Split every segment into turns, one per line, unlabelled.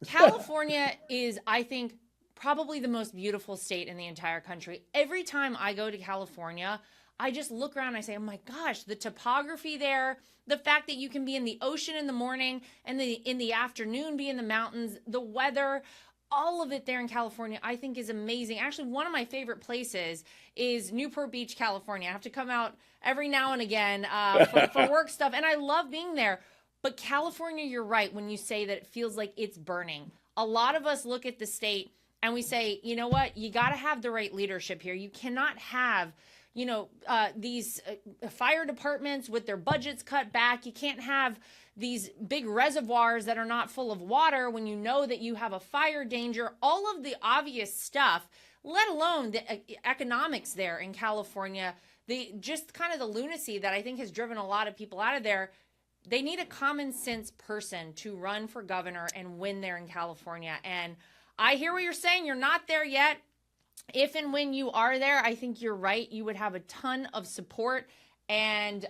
California is, I think, probably the most beautiful state in the entire country. Every time I go to California, I just look around and I say, oh my gosh, the topography there, the fact that you can be in the ocean in the morning and in the afternoon be in the mountains, the weather, all of it there in California, I think is amazing. Actually, one of my favorite places is Newport Beach, California. I have to come out every now and again for work stuff, and I love being there. But California, you're right when you say that it feels like it's burning. A lot of us look at the state and we say, you know what, you got to have the right leadership here. You cannot have these fire departments with their budgets cut back. You can't have these big reservoirs that are not full of water when you know that you have a fire danger. All of the obvious stuff, let alone the economics there in California, the just kind of the lunacy that I think has driven a lot of people out of there. They need a common sense person to run for governor and win there in California. And I hear what you're saying. You're not there yet. If and when you are there, I think you're right. You would have a ton of support. And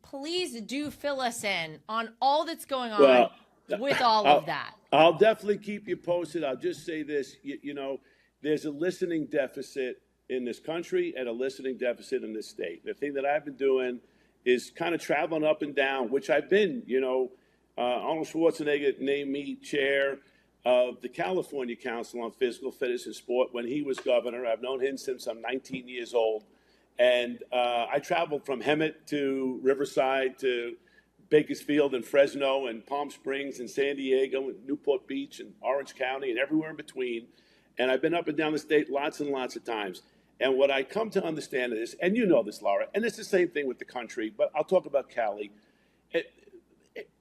please do fill us in on all that's going on
Well,
with all of
I'll,
that.
I'll definitely keep you posted. I'll just say this, there's a listening deficit in this country and a listening deficit in this state. The thing that I've been doing is kind of traveling up and down, which I've been, Arnold Schwarzenegger named me chair of the California Council on Physical Fitness and Sport when he was governor. I've known him since I'm 19 years old. And I traveled from Hemet to Riverside to Bakersfield and Fresno and Palm Springs and San Diego and Newport Beach and Orange County and everywhere in between. And I've been up and down the state lots and lots of times. And what I come to understand is, and you know this, Laura, and it's the same thing with the country, but I'll talk about Cali.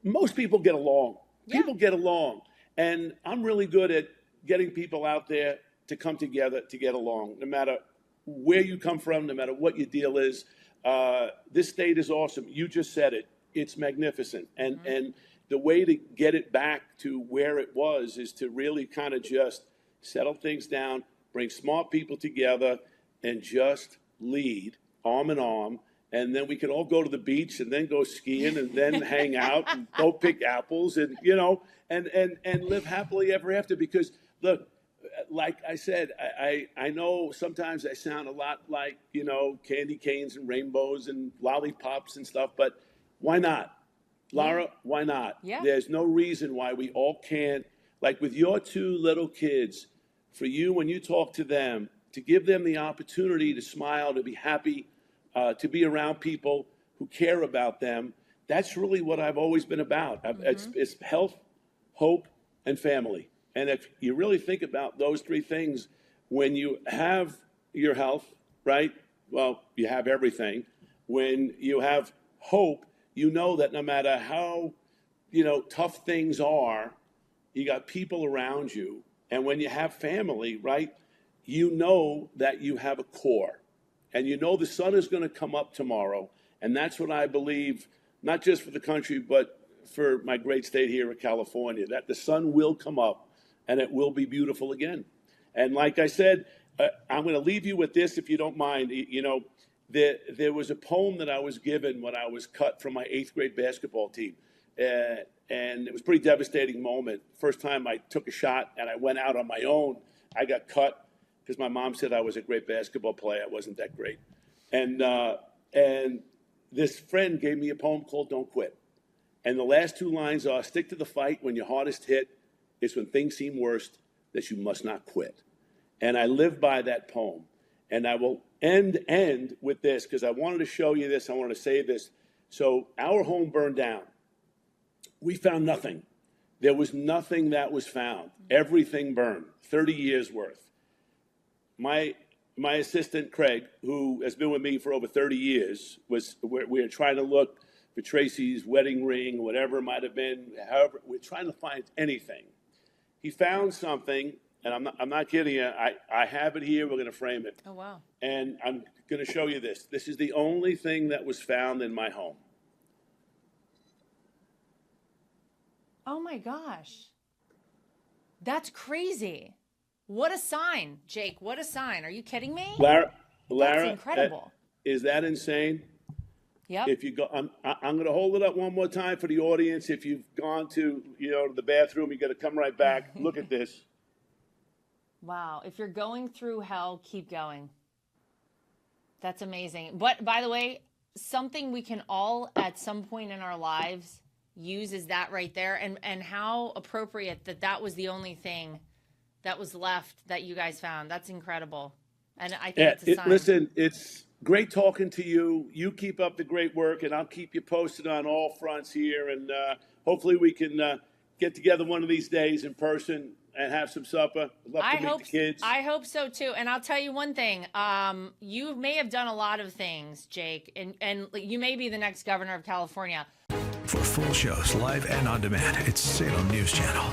Most people get along.
Yeah.
People get along. And I'm really good at getting people out there to come together to get along, no matter where you come from, no matter what your deal is. This state is awesome. You just said it. It's magnificent. And the way to get it back to where it was is to really kind of just settle things down, bring smart people together, and just lead arm in arm. And then we can all go to the beach and then go skiing and then hang out and go pick apples and, and live happily ever after. Because, look, like I said, I know sometimes I sound a lot like, candy canes and rainbows and lollipops and stuff, but why not? Laura, why not?
Yeah.
There's no reason why we all can't, like with your two little kids, for you, when you talk to them, to give them the opportunity to smile, to be happy, to be around people who care about them. That's really what I've always been about. It's health, hope, and family. And if you really think about those three things, when you have your health, right? Well, you have everything. When you have hope, you know that no matter how, tough things are, you got people around you. And when you have family, right, you know that you have a core. And you know the sun is going to come up tomorrow. And that's what I believe, not just for the country, but for my great state here in California, that the sun will come up and it will be beautiful again. And like I said, I'm going to leave you with this, if you don't mind. There was a poem that I was given when I was cut from my 8th grade basketball team. And it was a pretty devastating moment. First time I took a shot and I went out on my own, I got cut because my mom said I was a great basketball player. I wasn't that great. And this friend gave me a poem called Don't Quit. And the last two lines are, stick to the fight when you're hardest hit. It's when things seem worst that you must not quit. And I live by that poem. And I will end with this because I wanted to show you this. I wanted to say this. So our home burned down. We found nothing. There was nothing that was found. Everything burned, 30 years worth. My assistant, Craig, who has been with me for over 30 years, we were trying to look for Tracy's wedding ring, whatever it might have been. However, we're trying to find anything. He found something, and I'm not kidding you. I have it here. We're going to frame it.
Oh, wow.
And I'm going to show you this. This is the only thing that was found in my home.
Oh, my gosh. That's crazy. What a sign, Jake. What a sign. Are you kidding me?
Lara,
That's incredible.
is that insane?
Yep.
If you go, I'm going to hold it up one more time for the audience. If you've gone to, the bathroom, you got to come right back. Look at this.
Wow. If you're going through hell, keep going. That's amazing. But by the way, something we can all at some point in our lives use is that right there. And how appropriate that was the only thing that was left that you guys found. That's incredible. And I think it's a sign.
Listen, it's great talking to you. You keep up the great work, and I'll keep you posted on all fronts here. And hopefully we can get together one of these days in person and have some supper. I'd love to meet the kids.
I hope so too. And I'll tell you one thing. You may have done a lot of things, Jake, and you may be the next governor of California.
For full shows, live and on demand, it's Salem News Channel.